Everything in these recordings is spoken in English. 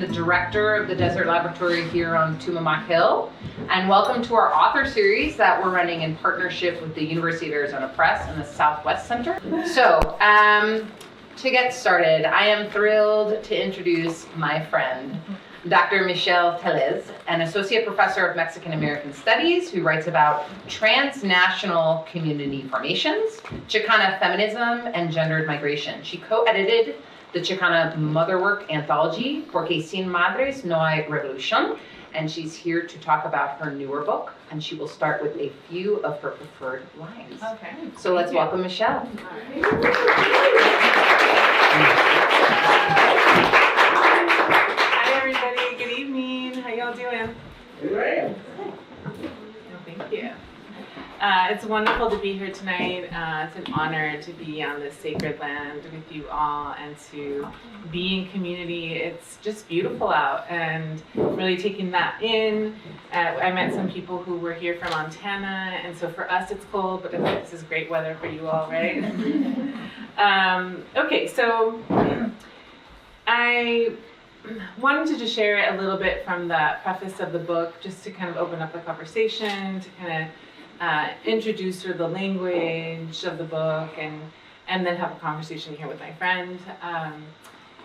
the director of the Desert Laboratory here on Tumamoc Hill, and welcome to our author series that we're running in partnership with the University of Arizona Press and the Southwest Center. So, to get started, I am thrilled to introduce my friend, Dr. Michelle Téllez, an associate professor of Mexican American Studies who writes about transnational community formations, Chicana feminism, and gendered migration. She co-edited the Chicana Motherwork anthology, Porque Sin Madres No Hay Revolución, and she's here to talk about her newer book, and she will start with a few of her preferred lines. Okay. So let's welcome Michelle. Hi everybody, good evening. How y'all doing? Good. Thank you. It's wonderful to be here tonight. It's an honor to be on this sacred land with you all and to be in community. It's just beautiful out and really taking that in. I met some people who were here from Montana, and so for us it's cold, but I think this is great weather for you all, right? Okay, so I wanted to just share a little bit from the preface of the book, just to kind of open up the conversation, to kind of introduce her the language of the book, and then have a conversation here with my friend.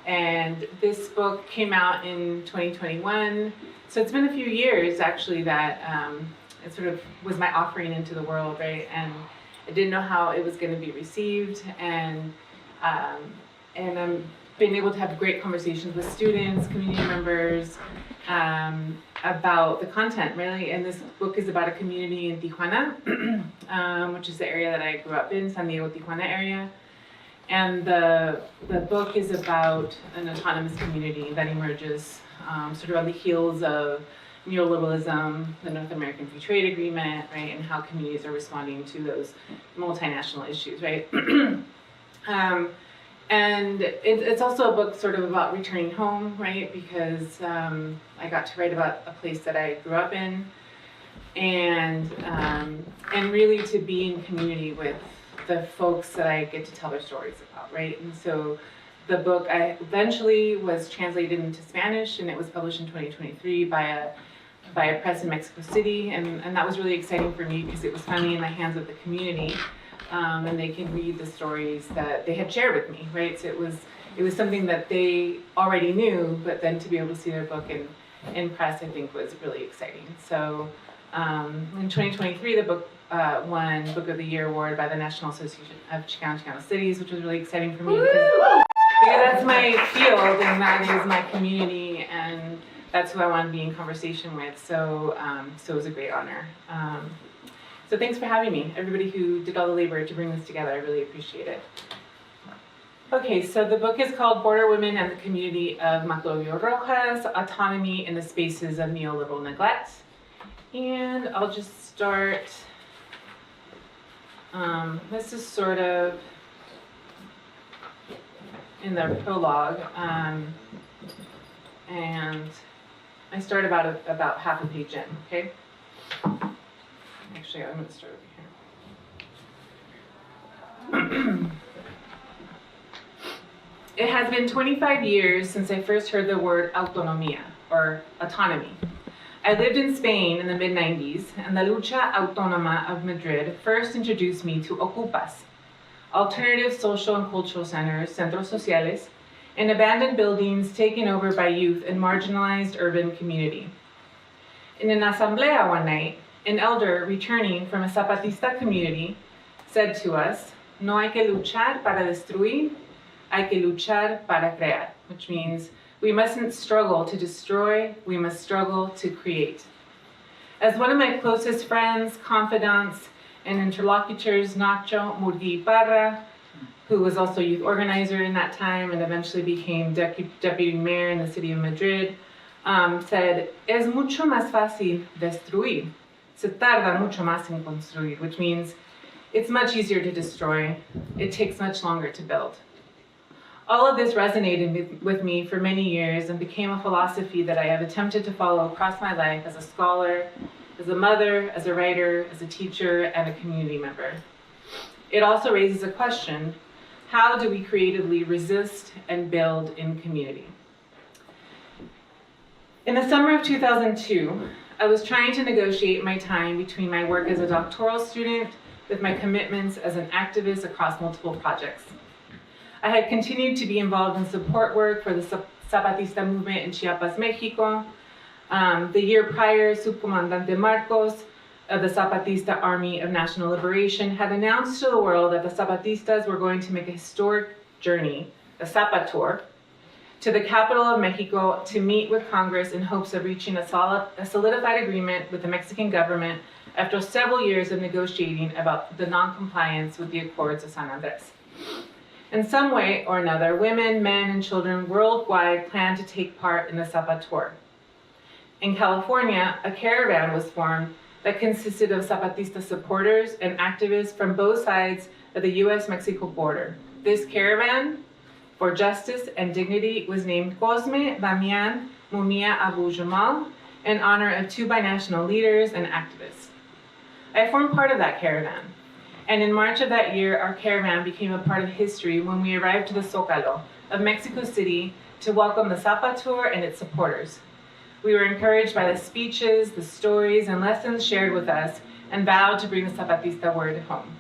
And this book came out in 2021, so it's been a few years actually that it sort of was my offering into the world, right? And I didn't know how it was going to be received, and I've been able to have great conversations with students, community members, about the content, really. And this book is about a community in Tijuana, which is the area that I grew up in, San Diego, Tijuana area. And the book is about an autonomous community that emerges sort of on the heels of neoliberalism, the North American Free Trade Agreement, right, and how communities are responding to those multinational issues, right? And it's also a book sort of about returning home, right? Because I got to write about a place that I grew up in, and really to be in community with the folks that I get to tell their stories about, right? And so the book eventually was translated into Spanish, and it was published in 2023 by a press in Mexico City, and that was really exciting for me because it was finally in the hands of the community. And they can read the stories that they had shared with me, right? So it was something that they already knew, but then to be able to see their book in press, I think, was really exciting. So in 2023, the book won Book of the Year award by the National Association of Chicano Cities, which was really exciting for me because that's my field and that is my community, and that's who I want to be in conversation with. So it was a great honor. So thanks for having me, everybody who did all the labor to bring this together. I really appreciate it. Okay, so the book is called Border Women and the Community of Maclovio Rojas, Autonomy in the Spaces of Neoliberal Neglect. And I'll just start, this is sort of in the prologue, and I start about half a page in, okay? Actually, I'm going to start over here. It has been 25 years since I first heard the word autonomía, or autonomy. I lived in Spain in the mid-90s, and the Lucha Autónoma of Madrid first introduced me to ocupas, alternative social and cultural centers, centros sociales, and abandoned buildings taken over by youth in marginalized urban community. In an asamblea one night, an elder returning from a Zapatista community said to us, "No hay que luchar para destruir, hay que luchar para crear," which means we mustn't struggle to destroy, we must struggle to create. As one of my closest friends, confidants, and interlocutors, Nacho Murgui Parra, who was also a youth organizer in that time and eventually became deputy mayor in the city of Madrid, said, "Es mucho más fácil destruir. Se tarda mucho más en construir," which means it's much easier to destroy. It takes much longer to build. All of this resonated with me for many years and became a philosophy that I have attempted to follow across my life as a scholar, as a mother, as a writer, as a teacher, and a community member. It also raises a question: how do we creatively resist and build in community? In the summer of 2002, I was trying to negotiate my time between my work as a doctoral student with my commitments as an activist across multiple projects. I had continued to be involved in support work for the Zapatista movement in Chiapas, Mexico. The year prior, Subcomandante Marcos of the Zapatista Army of National Liberation had announced to the world that the Zapatistas were going to make a historic journey, a Zapa tour, to the capital of Mexico to meet with Congress in hopes of reaching a solidified agreement with the Mexican government after several years of negotiating about the non-compliance with the Accords of San Andres. In some way or another, women, men, and children worldwide plan to take part in the Zapa tour. In California, a caravan was formed that consisted of Zapatista supporters and activists from both sides of the US-Mexico border. This caravan for justice and dignity was named Cosme Damian Mumia Abu Jamal in honor of two binational leaders and activists. I formed part of that caravan, and in March of that year, our caravan became a part of history when we arrived to the Zócalo of Mexico City to welcome the Zapa tour and its supporters. We were encouraged by the speeches, the stories, and lessons shared with us, and vowed to bring the Zapatista word home.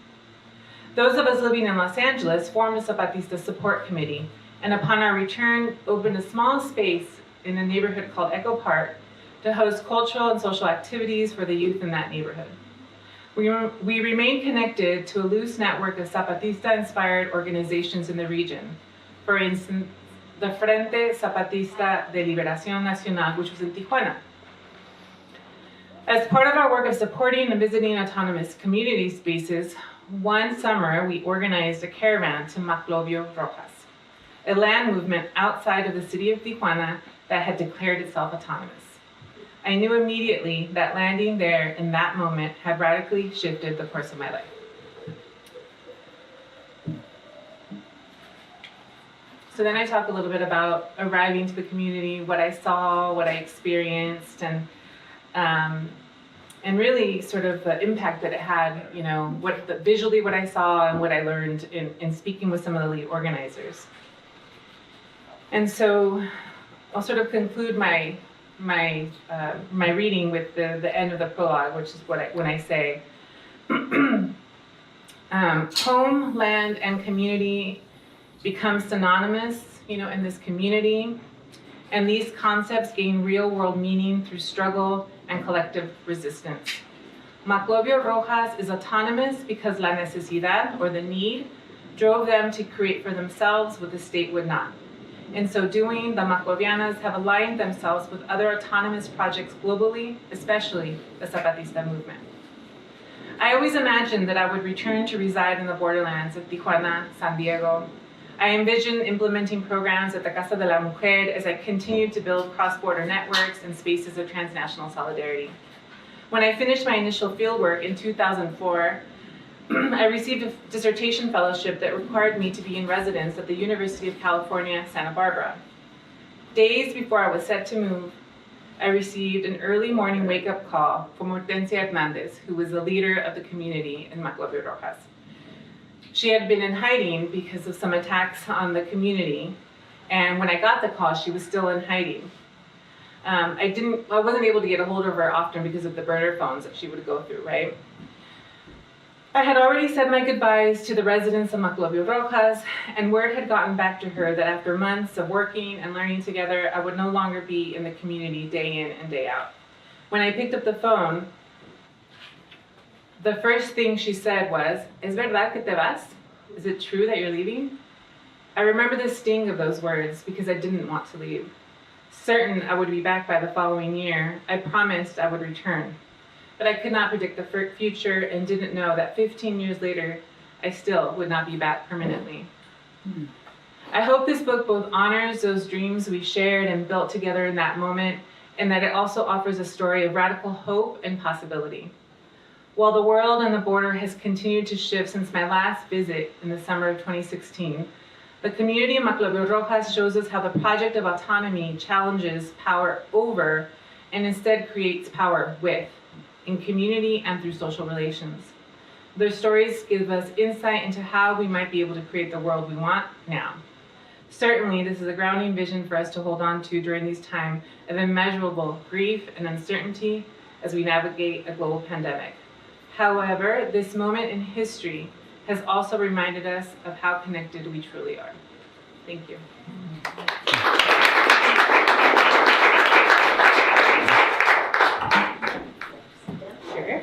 Those of us living in Los Angeles formed a Zapatista support committee, and upon our return, opened a small space in a neighborhood called Echo Park to host cultural and social activities for the youth in that neighborhood. We remain connected to a loose network of Zapatista-inspired organizations in the region. For instance, the Frente Zapatista de Liberación Nacional, which was in Tijuana. As part of our work of supporting and visiting autonomous community spaces, one summer we organized a caravan to Maclovio Rojas, a land movement outside of the city of Tijuana that had declared itself autonomous. I knew immediately that landing there in that moment had radically shifted the course of my life. So then I talk a little bit about arriving to the community, what I saw, what I experienced, and really sort of the impact that it had, you know, visually what I saw and what I learned in speaking with some of the lead organizers. And so I'll sort of conclude my reading with the end of the prologue, which is when I say, home, land, and community become synonymous, you know, in this community, and these concepts gain real-world meaning through struggle and collective resistance. Maclovio Rojas is autonomous because la necesidad, or the need, drove them to create for themselves what the state would not. In so doing, the Maclovianas have aligned themselves with other autonomous projects globally, especially the Zapatista movement. I always imagined that I would return to reside in the borderlands of Tijuana, San Diego. I envisioned implementing programs at the Casa de la Mujer as I continued to build cross-border networks and spaces of transnational solidarity. When I finished my initial fieldwork in 2004, I received a dissertation fellowship that required me to be in residence at the University of California, Santa Barbara. Days before I was set to move, I received an early morning wake-up call from Hortensia Hernandez, who was the leader of the community in Maclovio Rojas. She had been in hiding because of some attacks on the community, and when I got the call, she was still in hiding. I wasn't able to get a hold of her often because of the burner phones that she would go through, right? I had already said my goodbyes to the residents of Maclovio Rojas, and word had gotten back to her that after months of working and learning together, I would no longer be in the community day in and day out. When I picked up the phone, the first thing she said was, "Es verdad que te vas? Is it true that you're leaving?" I remember the sting of those words because I didn't want to leave. Certain I would be back by the following year, I promised I would return. But I could not predict the future and didn't know that 15 years later, I still would not be back permanently. I hope this book both honors those dreams we shared and built together in that moment, and that it also offers a story of radical hope and possibility. While the world and the border has continued to shift since my last visit in the summer of 2016, the community of Maclovio Rojas shows us how the project of autonomy challenges power over and instead creates power with, in community and through social relations. Their stories give us insight into how we might be able to create the world we want now. Certainly, this is a grounding vision for us to hold on to during these times of immeasurable grief and uncertainty as we navigate a global pandemic. However, this moment in history has also reminded us of how connected we truly are. Thank you. Sure.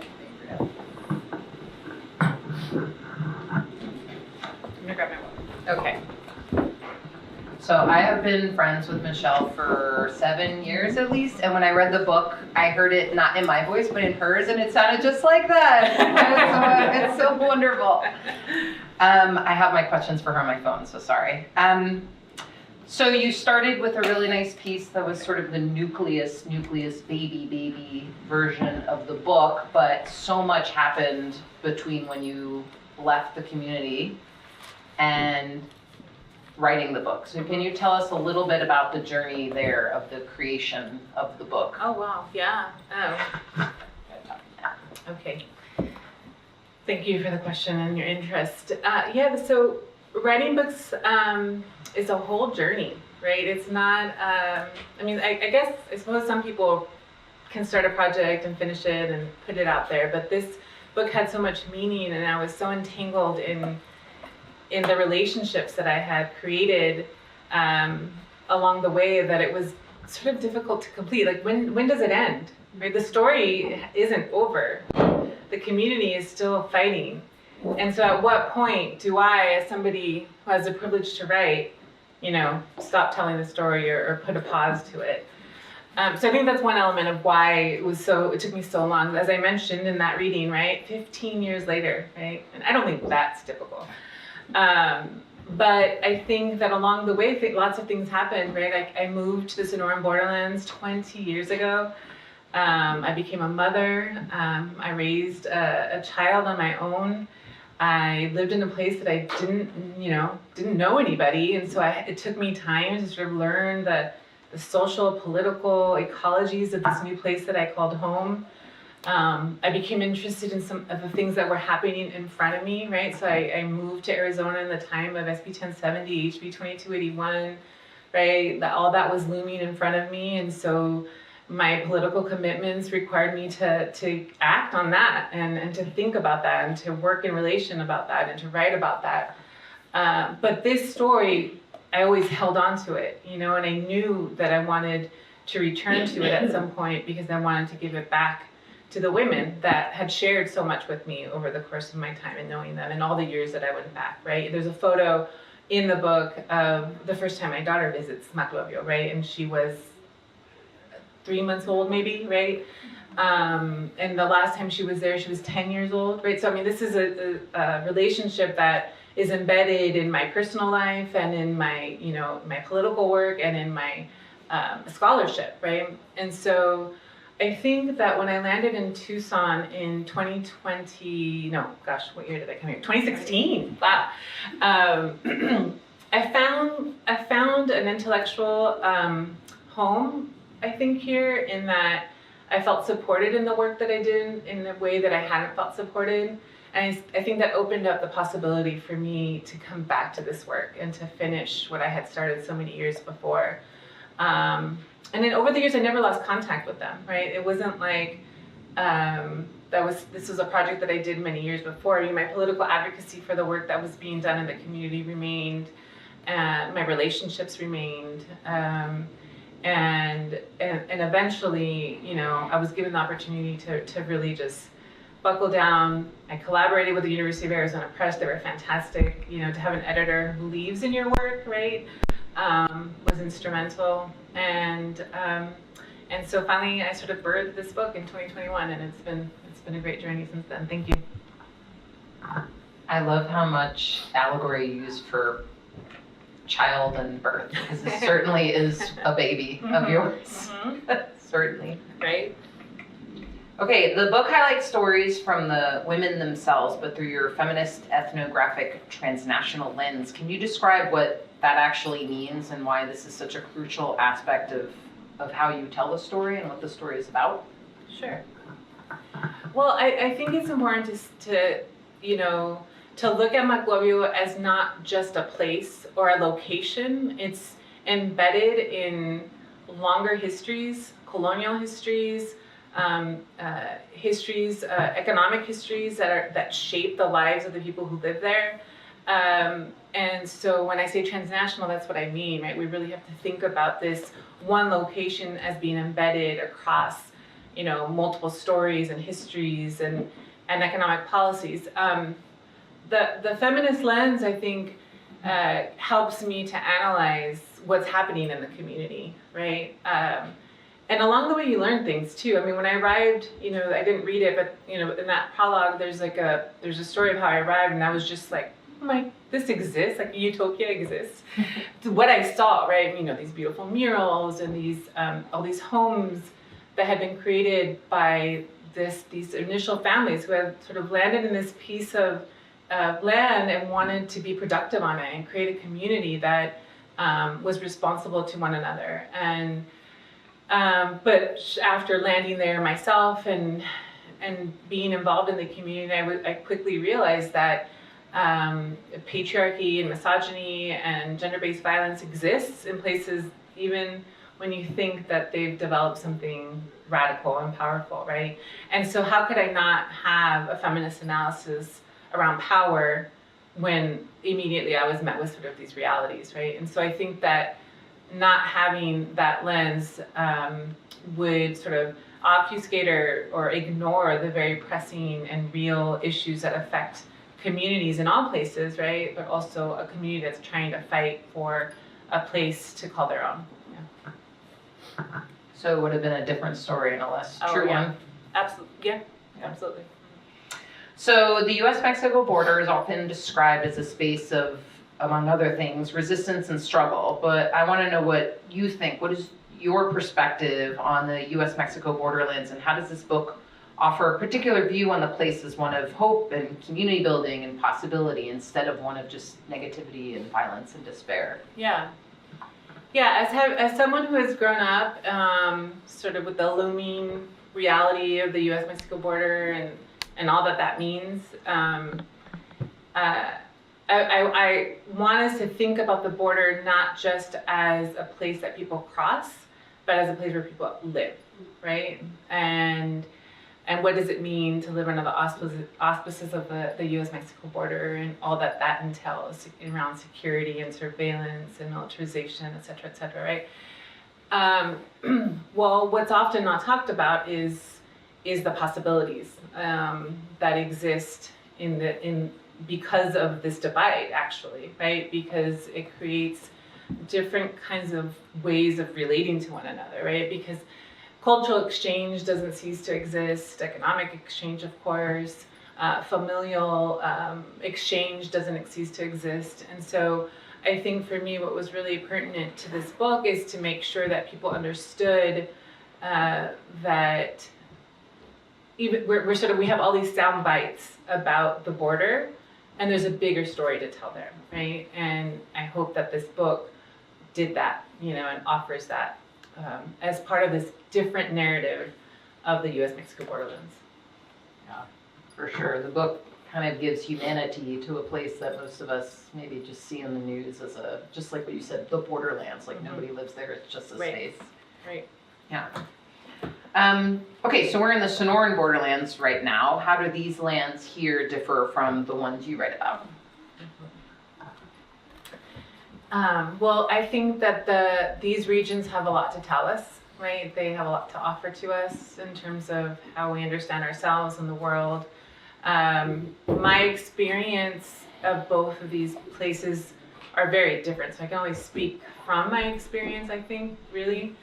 I'm gonna grab my water. Okay. So I have been friends with Michelle for 7 years at least, and when I read the book, I heard it not in my voice, but in hers, and it sounded just like that. It's so wonderful. I have my questions for her on my phone, so sorry. So you started with a really nice piece that was sort of the nucleus baby version of the book, but so much happened between when you left the community and writing the book. So can you tell us a little bit about the journey there of the creation of the book? Oh, wow. Yeah. Oh. Okay. Thank you for the question and your interest. Yeah, so writing books is a whole journey, right? It's not, I suppose some people can start a project and finish it and put it out there, but this book had so much meaning, and I was so entangled in the relationships that I had created along the way that it was sort of difficult to complete. Like, when does it end? Right? The story isn't over. The community is still fighting. And so at what point do I, as somebody who has the privilege to write, stop telling the story or put a pause to it? So I think that's one element of why it took me so long. As I mentioned in that reading, right? 15 years later, right? And I don't think that's typical. But I think that along the way, lots of things happened, right? I moved to the Sonoran borderlands 20 years ago. I became a mother. I raised a child on my own. I lived in a place that I didn't know anybody. And so it took me time to sort of learn the social, political ecologies of this new place that I called home. I became interested in some of the things that were happening in front of me, right? So I moved to Arizona in the time of SB 1070, HB 2281, right? All that was looming in front of me. And so my political commitments required me to act on that and to think about that and to work in relation about that and to write about that. But this story, I always held on to it, and I knew that I wanted to return to it at some point because I wanted to give it back to the women that had shared so much with me over the course of my time and knowing them and all the years that I went back, right? There's a photo in the book of the first time my daughter visits Maclovio, right? And she was 3 months old maybe, right? And the last time she was there, she was 10 years old, right? So, this is a relationship that is embedded in my personal life and in my, my political work and in my scholarship, right? And so I think that when I landed in Tucson in 2020, what year did I come here? 2016. Wow. I found an intellectual home, I think, here, in that I felt supported in the work that I did in a way that I hadn't felt supported. And I think that opened up the possibility for me to come back to this work and to finish what I had started so many years before. And then over the years, I never lost contact with them, right? It wasn't like this was a project that I did many years before. My political advocacy for the work that was being done in the community remained, my relationships remained, and eventually, I was given the opportunity to really just buckle down. I collaborated with the University of Arizona Press. They were fantastic. To have an editor who believes in your work, right, was instrumental. And so finally, I sort of birthed this book in 2021, and it's been a great journey since then. Thank you. I love how much allegory you use for child and birth, because it certainly is a baby of yours. Certainly. Right? Okay, the book highlights stories from the women themselves, but through your feminist, ethnographic, transnational lens. Can you describe what that actually means and why this is such a crucial aspect of how you tell the story and what the story is about? Sure. Well, I think it's important to to look at Maclovio as not just a place or a location. It's embedded in longer histories, colonial histories, economic histories that shape the lives of the people who live there. And so when I say transnational, that's what I mean, right? We really have to think about this one location as being embedded across, multiple stories and histories and economic policies. The feminist lens, I think, helps me to analyze what's happening in the community, right? And along the way, you learn things too. I mean, when I arrived, I didn't read it, but in that prologue, there's a story of how I arrived, and I was just like, this exists, like utopia exists. What I saw, right? These beautiful murals and these all these homes that had been created by these initial families who had sort of landed in this piece of land and wanted to be productive on it and create a community that was responsible to one another. And but after landing there myself and being involved in the community, I quickly realized that patriarchy and misogyny and gender-based violence exists in places even when you think that they've developed something radical and powerful, right? And so how could I not have a feminist analysis around power when immediately I was met with sort of these realities, right? And so I think that not having that lens would sort of obfuscate or ignore the very pressing and real issues that affect communities in all places, right? But also a community that's trying to fight for a place to call their own. Yeah. So it would have been a different story and a less true one. Absolutely. Yeah, absolutely. So the U.S.-Mexico border is often described as a space of, among other things, resistance and struggle. But I want to know what you think. What is your perspective on the U.S.-Mexico borderlands, and how does this book offer a particular view on the place as one of hope and community building and possibility instead of one of just negativity and violence and despair? Yeah. As someone who has grown up sort of with the looming reality of the U.S.-Mexico border and all that means, I want us to think about the border not just as a place that people cross, but as a place where people live, right? And what does it mean to live under the auspices of the U.S.-Mexico border and all that entails around security and surveillance and militarization, et cetera, right? Well, what's often not talked about is the possibilities that exist because of this divide, actually, right? Because it creates different kinds of ways of relating to one another, right? Because cultural exchange doesn't cease to exist, economic exchange, of course, familial exchange doesn't cease to exist. And so I think for me, what was really pertinent to this book is to make sure that people understood that even we have all these sound bites about the border, and there's a bigger story to tell there, right? And I hope that this book did that, and offers that as part of this different narrative of the U.S.-Mexico borderlands. Yeah, for sure. The book kind of gives humanity to a place that most of us maybe just see in the news as just like what you said, the borderlands, like nobody lives there, it's just a space. Right. Yeah. Okay, so we're in the Sonoran borderlands right now. How do these lands here differ from the ones you write about? Well, I think that these regions have a lot to tell us, right? They have a lot to offer to us in terms of how we understand ourselves and the world. My experience of both of these places are very different, so I can only speak from my experience, I think, really.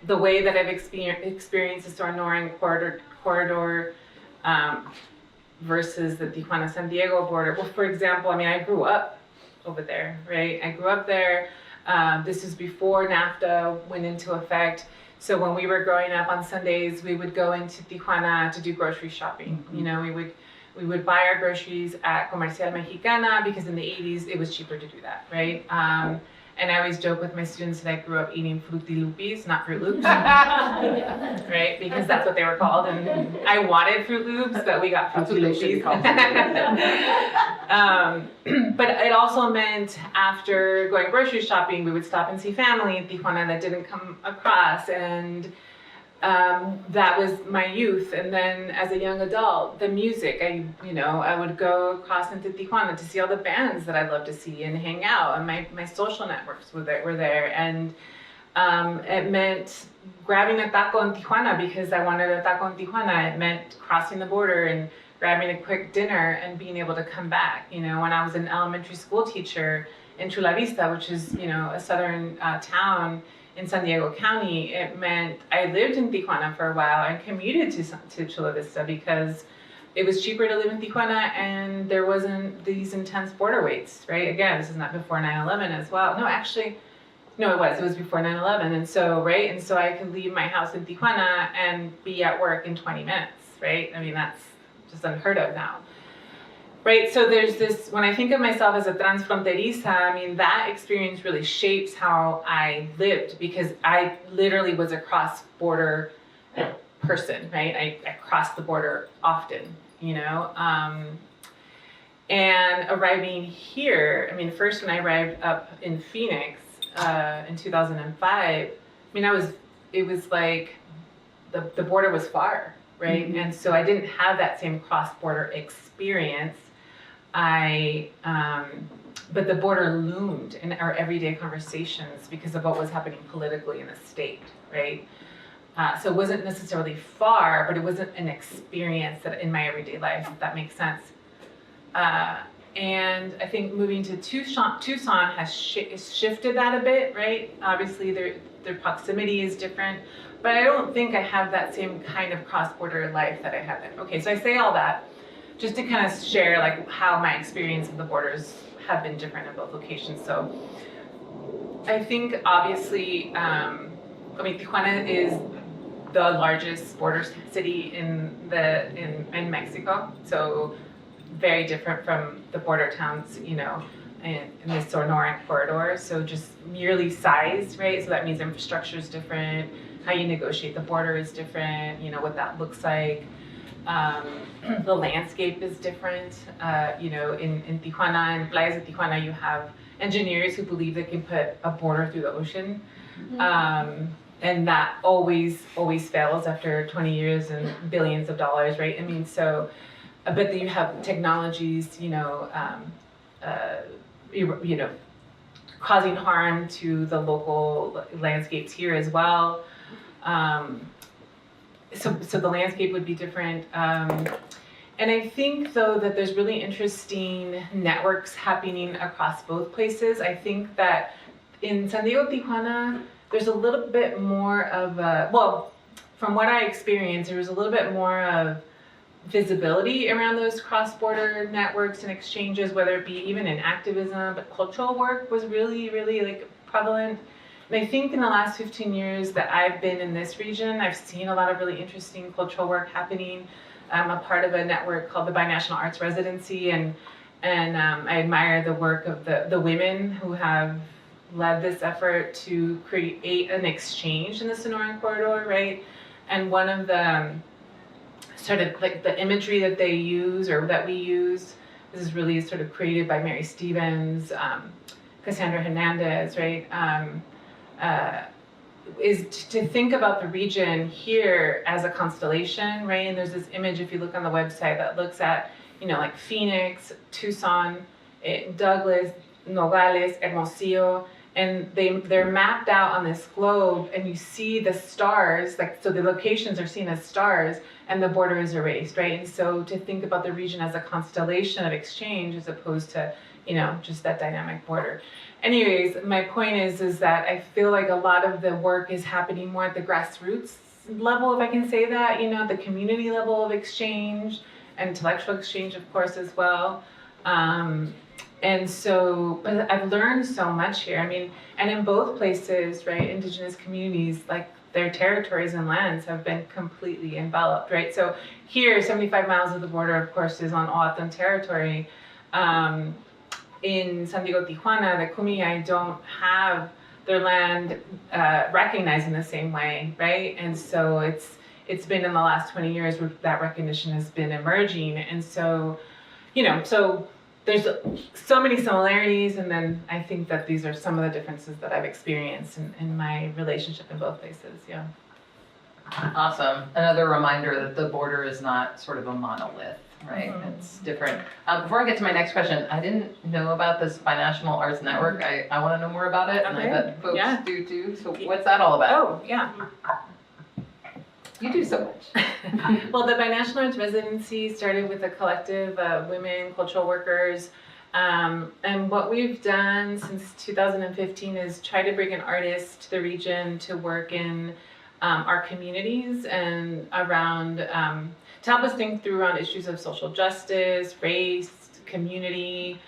The way that I've experienced the Sonoran corridor versus the Tijuana-San Diego border. Well, for example, I grew up over there, right? I grew up there. This is before NAFTA went into effect. So when we were growing up on Sundays, we would go into Tijuana to do grocery shopping. Mm-hmm. We would buy our groceries at Comercial Mexicana because in the 80s it was cheaper to do that, right? And I always joke with my students that I grew up eating Fruity Loopies, not Fruit Loops, right? Because that's what they were called. And I wanted Fruit Loops, but we got Fruity Loopies. But it also meant after going grocery shopping, we would stop and see family in Tijuana that didn't come across. And that was my youth. And then as a young adult, the music, I would go across into Tijuana to see all the bands that I love to see and hang out. And my social networks were there. And it meant grabbing a taco in Tijuana because I wanted a taco in Tijuana. It meant crossing the border and grabbing a quick dinner and being able to come back. When I was an elementary school teacher in Chula Vista, which is, a southern town in San Diego County, it meant I lived in Tijuana for a while and commuted to Chula Vista because it was cheaper to live in Tijuana and there wasn't these intense border waits, right? Again, this is not before 9/11 as well. No, actually, no, it was before 9/11. And so, right? And so I could leave my house in Tijuana and be at work in 20 minutes, right? I mean, that's just unheard of now. Right, so there's this, when I think of myself as a transfronteriza, I mean, that experience really shapes how I lived because I literally was a cross-border person, right? I crossed the border often, and arriving here, I mean, first when I arrived up in Phoenix in 2005, I mean, it was like the border was far, right? Mm-hmm. And so I didn't have that same cross-border experience. But the border loomed in our everyday conversations because of what was happening politically in the state, right? So it wasn't necessarily far, but it wasn't an experience that in my everyday life, if that makes sense. And I think moving to Tucson has shifted that a bit, right? Obviously, their proximity is different, but I don't think I have that same kind of cross-border life that I had then. Okay, so I say all that just to kind of share like how my experience of the borders have been different in both locations. So I think obviously, Tijuana is the largest border city in Mexico. So very different from the border towns, in the Sonoran corridor. So just merely size, right? So that means infrastructure is different. How you negotiate the border is different. What that looks like. The landscape is different. In Tijuana, in Playas de Tijuana, you have engineers who believe they can put a border through the ocean. Mm-hmm. And that always fails after 20 years and billions of dollars, right? I mean, so, but then you have technologies, causing harm to the local landscapes here as well. So the landscape would be different. And I think, though, that there's really interesting networks happening across both places. I think that in San Diego, Tijuana, there's a little bit more of from what I experienced, there was a little bit more of visibility around those cross-border networks and exchanges, whether it be even in activism, but cultural work was really, really like prevalent. And I think in the last 15 years that I've been in this region, I've seen a lot of really interesting cultural work happening. I'm a part of a network called the Binational Arts Residency, and I admire the work of the women who have led this effort to create an exchange in the Sonoran corridor, right? And one of the sort of like the imagery that they use or that we use, this is really sort of created by Mary Stevens, Cassandra Hernandez, right? Is to think about the region here as a constellation, right? And there's this image, if you look on the website, that looks at, like Phoenix, Tucson, Douglas, Nogales, Hermosillo, and they're mapped out on this globe, and you see the stars, so the locations are seen as stars, and the border is erased, right? And so to think about the region as a constellation of exchange as opposed to, just that dynamic border. Anyways, my point is that I feel like a lot of the work is happening more at the grassroots level, if I can say that, the community level of exchange, and intellectual exchange, of course, as well. And so, but I've learned so much here. I mean, and in both places, right, indigenous communities, like their territories and lands have been completely enveloped, right? So here, 75 miles of the border, of course, is on Oahuacan territory. in San Diego, Tijuana, the Kumeyaay don't have their land recognized in the same way, right? And so it's been in the last 20 years where that recognition has been emerging. And so, so there's so many similarities, and then I think that these are some of the differences that I've experienced in my relationship in both places, yeah. Awesome. Another reminder that the border is not sort of a monolith, right? Mm-hmm. It's different. Before I get to my next question, I didn't know about this Binational Arts Network. I want to know more about it, and I bet folks do too. So what's that all about? Oh, yeah. You do so much. Well, the Binational Arts Residency started with a collective of women, cultural workers, and what we've done since 2015 is try to bring an artist to the region to work in our communities and around, to help us think through around issues of social justice, race, community.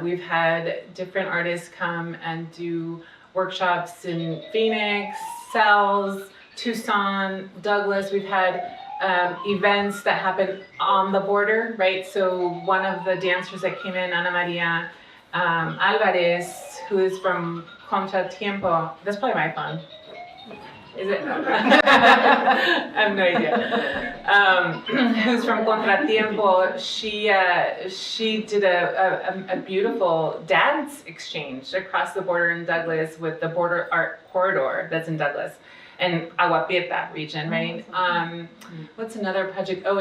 We've had different artists come and do workshops in Phoenix, Cells, Tucson, Douglas. We've had events that happen on the border, right? So one of the dancers that came in, Ana Maria Alvarez, who is from Contratiempo, that's probably my phone. Is it? I have no idea. Who's from Contratiempo? She did a beautiful dance exchange across the border in Douglas with the Border Art Corridor that's in Douglas and Agua Prieta region, right? What's another project? Oh,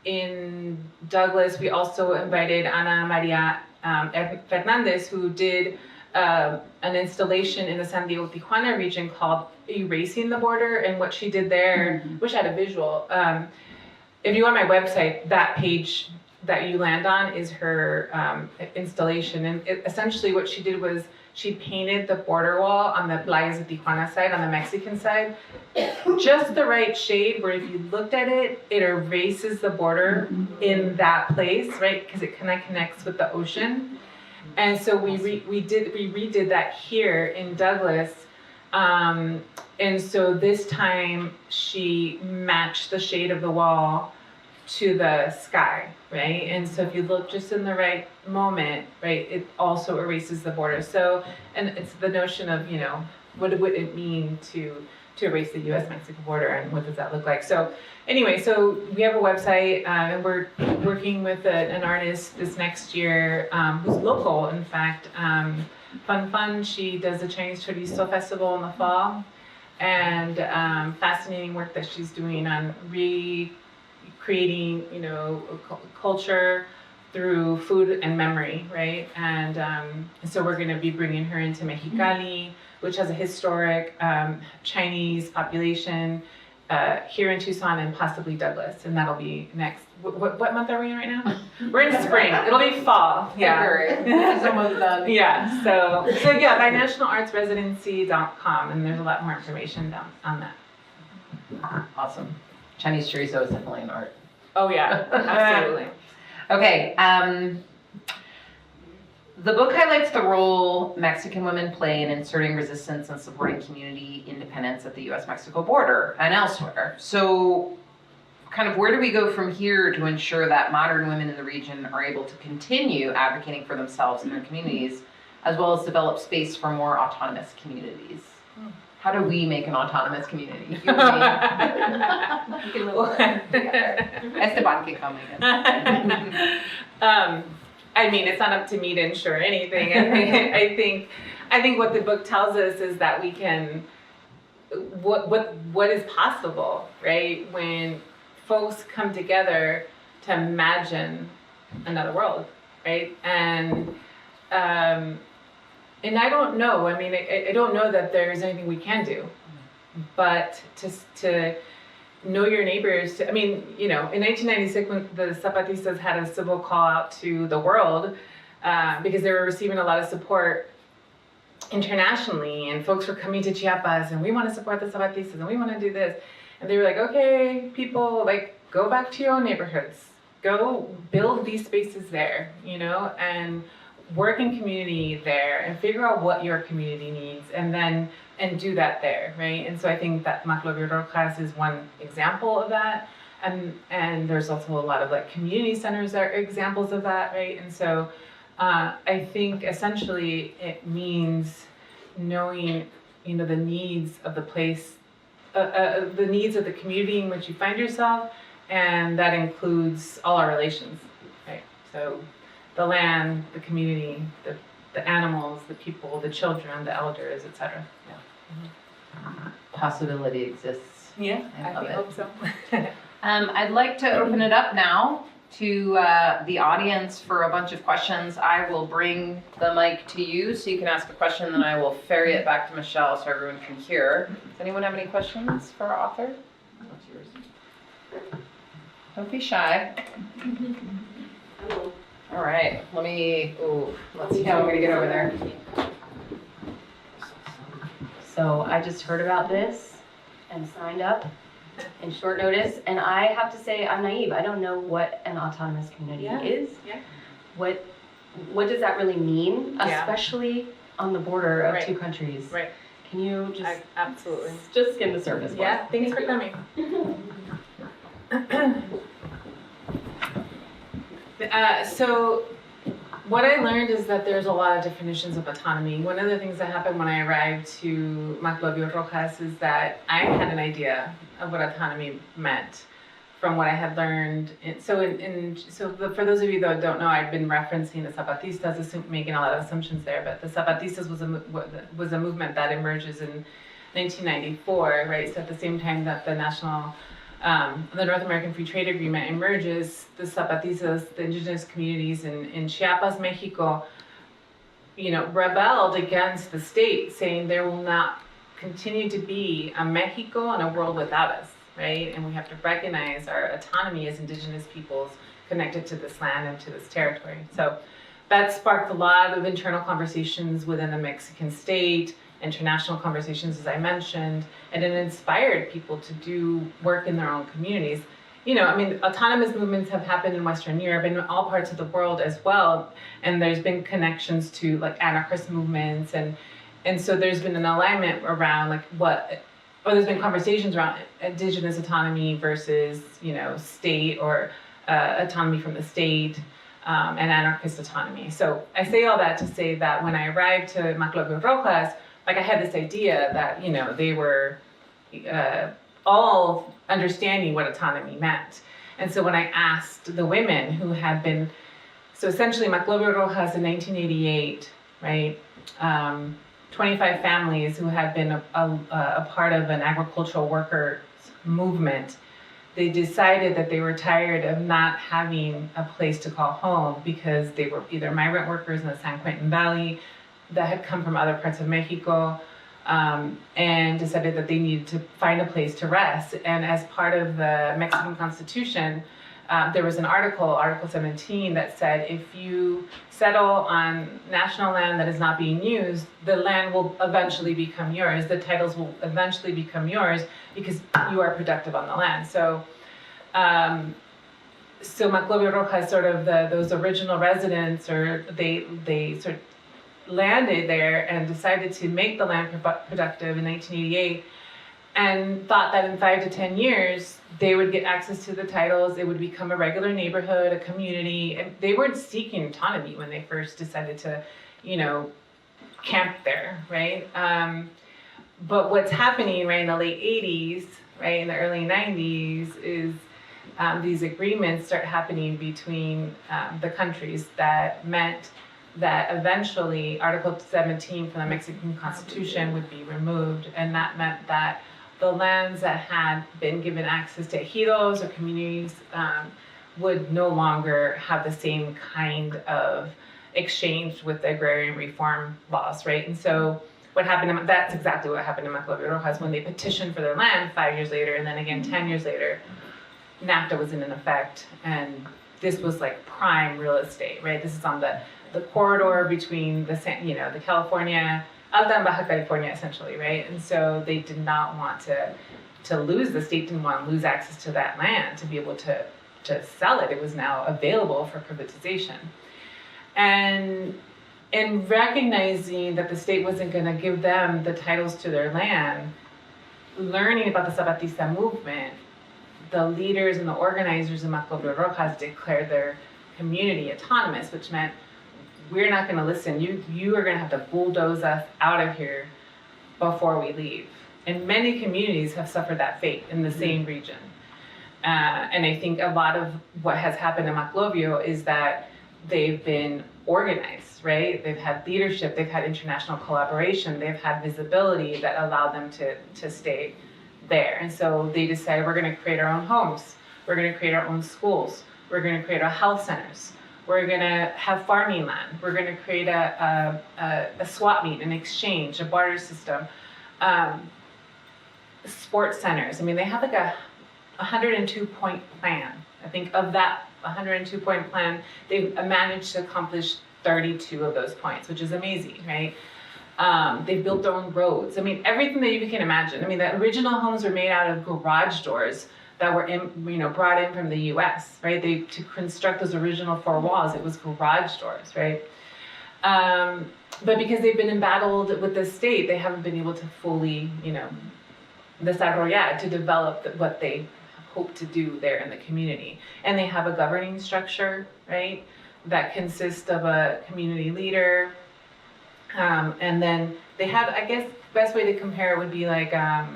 in Douglas, we also invited Ana Maria Fernandez, who did an installation in the San Diego Tijuana region called Erasing the Border, and what she did there, wish I had a visual. If you go on my website, that page that you land on is her installation, and essentially what she did was she painted the border wall on the Playas de Tijuana side, on the Mexican side, just the right shade where if you looked at it, it erases the border in that place, right? Because it kind of connects with the ocean. And so we redid that here in Douglas. And so this time she matched the shade of the wall to the sky, right? And so if you look just in the right moment, right, it also erases the border. So, and it's the notion of, what would it mean to erase the U.S.-Mexico border, and what does that look like? So anyway, so we have a website, and we're working with an artist this next year who's local, in fact. Fun, she does the Chinese Chorizo Festival in the fall, and fascinating work that she's doing on recreating, culture through food and memory, right? And so we're going to be bringing her into Mexicali, which has a historic Chinese population here in Tucson and possibly Douglas, and that'll be next. What month are we in right now? We're in spring. It'll be fall. Yeah. February. Someone's done. Yeah. So yeah, binationalartsresidency.com, and there's a lot more information down on that. Awesome. Chinese chorizo is definitely an art. Oh yeah, absolutely. Okay. The book highlights the role Mexican women play in inserting resistance and supporting community independence at the U.S.-Mexico border and elsewhere. So, kind of where do we go from here to ensure that modern women in the region are able to continue advocating for themselves and their communities, as well as develop space for more autonomous communities? How do we make an autonomous community? You and me. We can live together. Esteban can come in. I mean, it's not up to me to ensure anything. I think what the book tells us is that we can, what is possible, right? When folks come together to imagine another world, right? And I don't know. I mean, I don't know that there's anything we can do, but to know your neighbors. In 1996, when the Zapatistas had a civil call out to the world because they were receiving a lot of support internationally, and folks were coming to Chiapas, and we want to support the Zapatistas, and we want to do this. And they were like, okay, people, go back to your own neighborhoods. Go build these spaces there, and work in community there, and figure out what your community needs, and do that there, right? And so I think that Maclovio Rojas is one example of that. And there's also a lot of community centers that are examples of that, right? And so I think essentially it means knowing, the needs of the place, the needs of the community in which you find yourself, and that includes all our relations, right? So the land, the community, the animals, the people, the children, the elders, etc. Possibility exists. Yeah, I love it. hope so. I'd like to open it up now to the audience for a bunch of questions. I will bring the mic to you so you can ask a question, then I will ferry it back to Michelle so everyone can hear. Does anyone have any questions for our author? What's yours? Don't be shy. All right, let's see how I'm gonna get over there. So I just heard about this and signed up in short notice, and I have to say I'm naive. I don't know what an autonomous community is. Yeah. What does that really mean, Yeah. especially on the border of Right. two countries? Right. Can you just Absolutely. just skim the surface? for us? Yeah. Thanks for coming. So what I learned is that there's a lot of definitions of autonomy. One of the things that happened when I arrived to Maclovio Rojas is that I had an idea of what autonomy meant from what I had learned. For those of you that don't know, I've been referencing the Zapatistas, making a lot of assumptions there, but the Zapatistas was a movement that emerges in 1994, right? So at the same time that the North American Free Trade Agreement emerges, the Zapatistas, the indigenous communities in Chiapas, Mexico, rebelled against the state, saying there will not continue to be a Mexico and a world without us, right? And we have to recognize our autonomy as indigenous peoples connected to this land and to this territory. So that sparked a lot of internal conversations within the Mexican state, international conversations, as I mentioned, and it inspired people to do work in their own communities. Autonomous movements have happened in Western Europe and in all parts of the world as well, and there's been connections to like anarchist movements, and so there's been an alignment around there's been conversations around indigenous autonomy versus state or autonomy from the state. And anarchist autonomy. So I say all that to say that when I arrived to Maclovio Rojas, I had this idea that, they were all understanding what autonomy meant. And so when I asked the women who had been, so essentially Maclovio Rojas in 1988, right? 25 families who had been a part of an agricultural workers movement. They decided that they were tired of not having a place to call home because they were either migrant workers in the San Quentin Valley that had come from other parts of Mexico, and decided that they needed to find a place to rest. And as part of the Mexican Constitution, there was an Article 17, that said if you settle on national land that is not being used, the land will eventually become yours. The titles will eventually become yours because you are productive on the land. So Maclovio Rojas, sort of those original residents, or they sort of landed there and decided to make the land productive in 1988, and thought that in 5 to 10 years they would get access to the titles. It would become a regular neighborhood, a community, and they weren't seeking autonomy when they first decided to, camp there, right? But what's happening right in the late 80s, right, in the early 90s, is these agreements start happening between the countries that meant that eventually Article 17 from the Mexican Constitution would be removed, and that meant that the lands that had been given access to ejidos or communities would no longer have the same kind of exchange with the agrarian reform laws, right? And so what happened, that's exactly what happened in Maclovio Rojas when they petitioned for their land 5 years later, and then again 10 years later, NAFTA was in effect, and this was like prime real estate, right? This is on the corridor between the California, Alta and Baja California, essentially, right? And so they did not want to lose, the state didn't want to lose access to that land to be able to sell it. It was now available for privatization. And in recognizing that the state wasn't going to give them the titles to their land, learning about the Zapatista movement, the leaders and the organizers in Maclovio Rojas declared their community autonomous, which meant we're not going to listen. You are going to have to bulldoze us out of here before we leave. And many communities have suffered that fate in the same region. And I think a lot of what has happened in Maclovio is that they've been organized, right? They've had leadership, they've had international collaboration, they've had visibility that allowed them to stay there. And so they decided, we're going to create our own homes, we're going to create our own schools, we're going to create our health centers, we're going to have farming land, we're going to create a swap meet, an exchange, a barter system, sports centers. I mean, they have like a 102-point plan. I think of that 102-point plan, they've managed to accomplish 32 of those points, which is amazing, right? They've built their own roads. I mean, everything that you can imagine. I mean, the original homes were made out of garage doors that were brought in from the U.S., right? To construct those original 4 walls, it was garage doors, right? But because they've been embattled with the state, they haven't been able to fully, desarrollar, to develop what they hope to do there in the community. And they have a governing structure, right, that consists of a community leader. And then they have, I guess, the best way to compare it would be like, like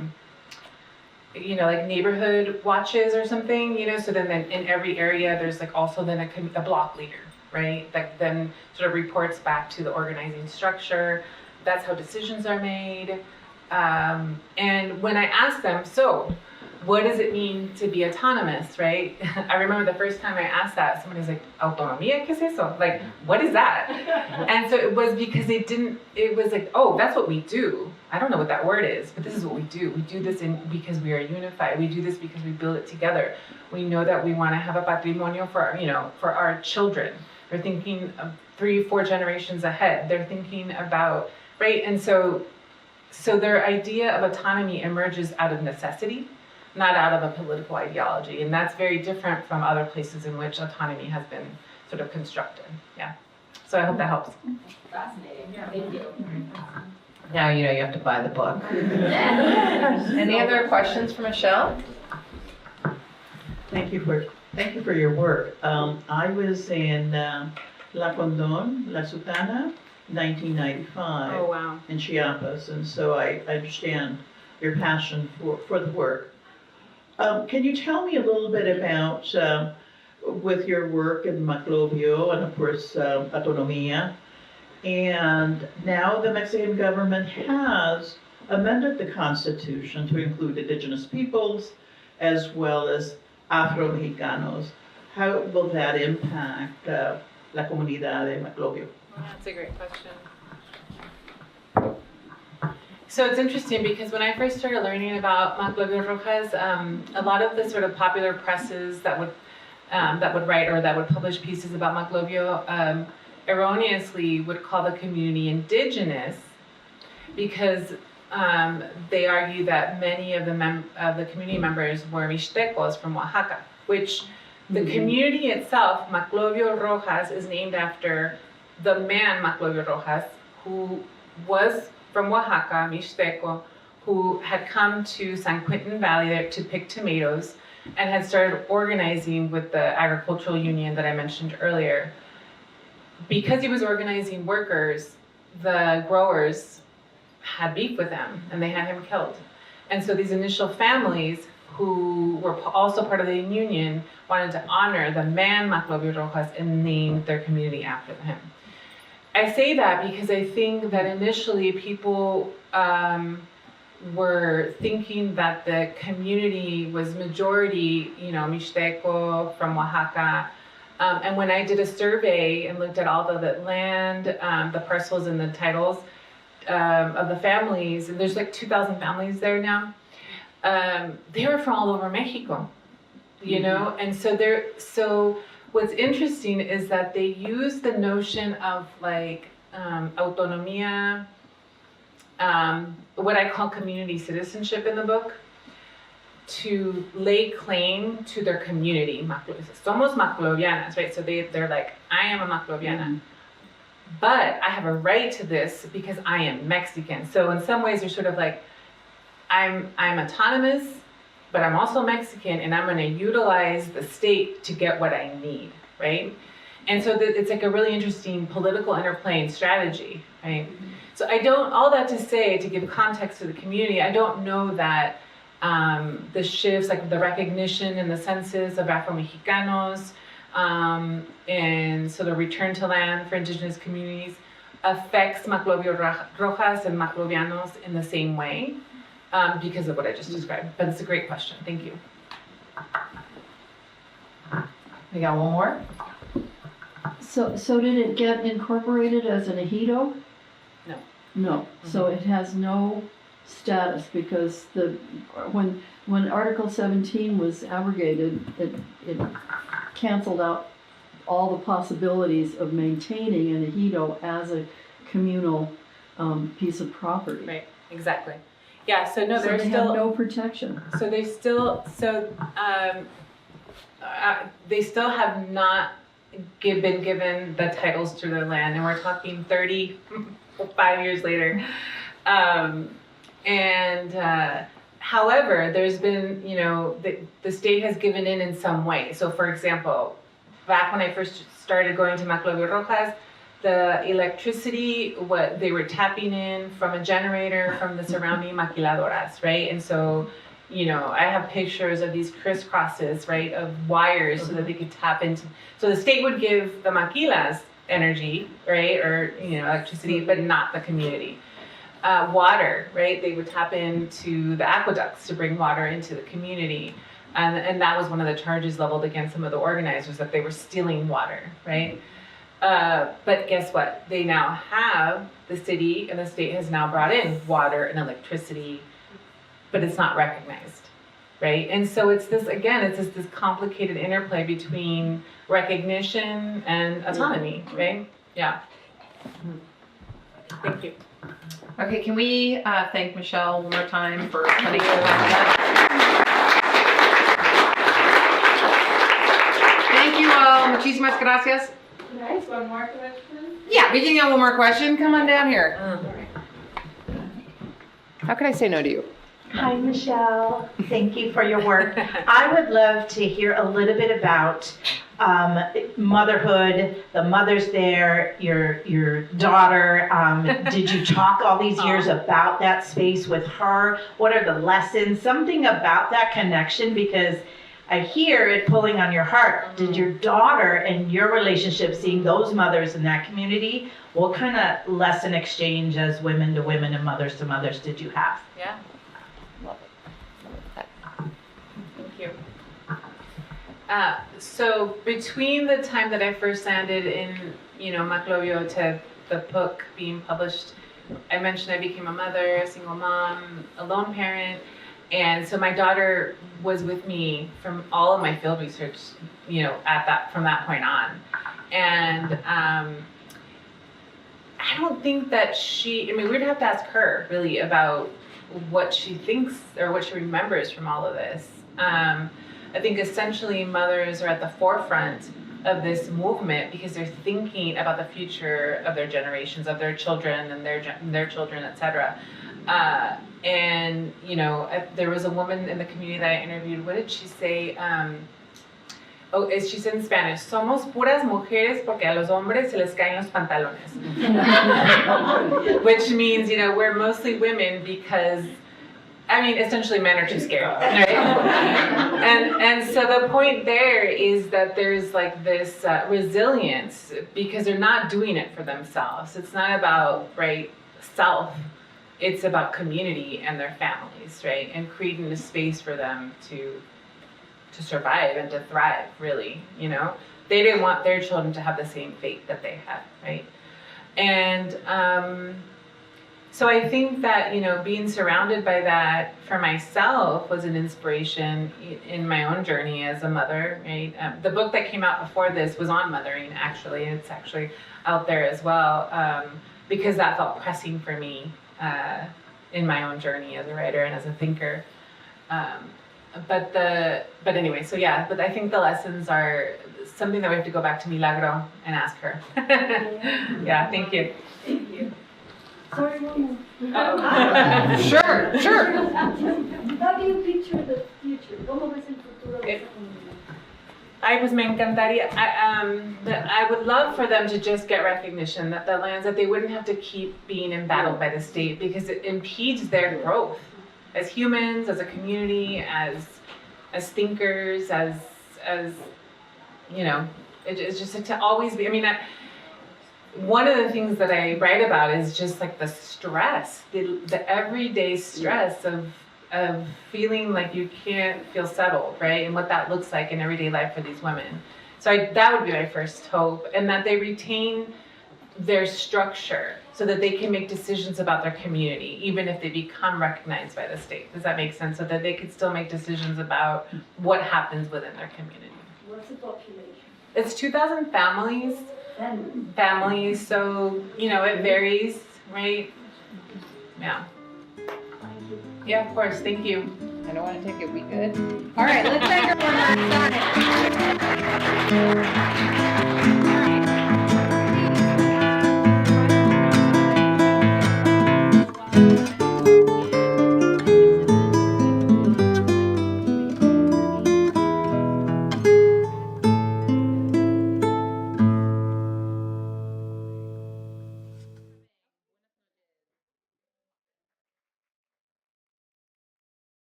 neighborhood watches or something, so then in every area, there's like also then a block leader, right, that then sort of reports back to the organizing structure. That's how decisions are made. And when I asked them, so what does it mean to be autonomous, right? I remember the first time I asked that, somebody was like, autonomía, ¿qué es eso? Like, what is that? And so it was because it was like, oh, that's what we do. I don't know what that word is, but this is what we do. We do this because we are unified. We do this because we build it together. We know that we want to have a patrimonio for our children. They're thinking of 3-4 generations ahead. They're thinking about, right? And so their idea of autonomy emerges out of necessity, not out of a political ideology. And that's very different from other places in which autonomy has been sort of constructed. Yeah. So I hope that helps. Fascinating. Yeah. Thank you. Now you have to buy the book. Any other questions for Michelle? Thank you for your work. I was in La Condon, La Sultana, 1995. Oh, wow. In Chiapas, and so I understand your passion for the work. Can you tell me a little bit about, with your work in Maclovio and of course Autonomía, and now the Mexican government has amended the Constitution to include indigenous peoples as well as Afro-Mexicanos. How will that impact la comunidad de Maclovio? Well, that's a great question. So it's interesting because when I first started learning about Maclovio Rojas, a lot of the sort of popular presses that would write or that would publish pieces about Maclovio erroneously would call the community indigenous because they argue that many of the community members were Mixtecos from Oaxaca, which the community itself, Maclovio Rojas, is named after the man Maclovio Rojas, who was from Oaxaca, Mixteco, who had come to San Quintin Valley to pick tomatoes and had started organizing with the agricultural union that I mentioned earlier. Because he was organizing workers, the growers had beef with him and they had him killed. And so these initial families who were also part of the union wanted to honor the man Maclovio Rojas and named their community after him. I say that because I think that initially people were thinking that the community was majority, Mixteco from Oaxaca. And when I did a survey and looked at all the land, the parcels and the titles of the families, and there's like 2,000 families there now, they were from all over Mexico, and so what's interesting is that they use the notion of like autonomía, what I call community citizenship in the book, to lay claim to their community. Somos Maclovianas, right? So they're like, I am a Macloviana, but I have a right to this because I am Mexican. So in some ways, they're sort of like, I'm autonomous, but I'm also Mexican, and I'm going to utilize the state to get what I need, right? And so it's like a really interesting political interplay and strategy, right? So all that to say, to give context to the community, I don't know that the shifts, like the recognition in the census of Afro-Mexicanos, and so the return to land for indigenous communities affects Maclovio Rojas and Maclovianos in the same way, because of what I just described. But it's a great question. Thank you. We got one more? So did it get incorporated as an ejido? No. No. So it has no status because when Article 17 was abrogated, it canceled out all the possibilities of maintaining an ejido as a communal piece of property. Right. Exactly. Yeah. So no, So there's they still have no protection. So they still have not been given the titles to their land, and we're talking 35 years later. However, there's been, the state has given in some way. So for example, back when I first started going to Maclovio Rojas, the electricity, what they were tapping in from a generator from the surrounding maquiladoras, right? And so, I have pictures of these crisscrosses, right, of wires so that they could tap into. So the state would give the maquilas energy, right, or electricity, but not the community. Water, right? They would tap into the aqueducts to bring water into the community. And that was one of the charges leveled against some of the organizers, that they were stealing water, right? But guess what? They now have, the city and the state has now brought in water and electricity, but it's not recognized, right? And so it's this complicated interplay between recognition and autonomy, right? Yeah. Thank you. Okay, can we thank Michelle one more time for putting the time. Thank you all. Muchísimas gracias. Can I ask one more question? Yeah, we can get one more question. Come on down here. How can I say no to you? Hi, Michelle. Thank you for your work. I would love to hear a little bit about motherhood, the mothers there, your daughter. Did you talk all these years about that space with her? What are the lessons? Something about that connection, because I hear it pulling on your heart. Did your daughter and your relationship, seeing those mothers in that community, what kind of lesson exchange as women to women and mothers to mothers did you have? Yeah. Love it. Thank you. So between the time that I first landed in, Maclovio to the book being published, I mentioned I became a mother, a single mom, a lone parent. And so my daughter was with me from all of my field research, from that point on. And I don't think that we'd have to ask her really about what she thinks or what she remembers from all of this. I think essentially mothers are at the forefront of this movement because they're thinking about the future of their generations, of their children and their children, etc. And there was a woman in the community that I interviewed. What did she say? She said in Spanish, "Somos puras mujeres porque a los hombres se les caen los pantalones," which means we're mostly women because. Essentially men are too scared, right? and so the point there is that there's like this resilience because they're not doing it for themselves. It's not about, self. It's about community and their families, right? And creating a space for them to survive and to thrive, really, They didn't want their children to have the same fate that they had, right? And so I think that, being surrounded by that for myself was an inspiration in my own journey as a mother, right? The book that came out before this was on mothering, actually. It's actually out there as well, because that felt pressing for me in my own journey as a writer and as a thinker. But anyway, so yeah, but I think the lessons are something that we have to go back to Milagro and ask her. Yeah, thank you. Thank you. Sorry, one Sure. How do you picture the future? ¿Cómo ves el futuro de esa comunidad? I pues me encantaría. I would love for them to just get recognition that the lands that they wouldn't have to keep being embattled by the state because it impedes their growth as humans, as a community, as thinkers, as you know. It's just to always be. I mean, one of the things that I write about is just like the stress, the everyday stress of feeling like you can't feel settled, right? And what that looks like in everyday life for these women. So that would be my first hope, and that they retain their structure so that they can make decisions about their community, even if they become recognized by the state. Does that make sense? So that they could still make decisions about what happens within their community. What's the population? It's 2,000 families. Families, so, you know, it varies, right? Yeah. Yeah, of course, thank you. I don't want to take it. We good? All right, let's thank everyone.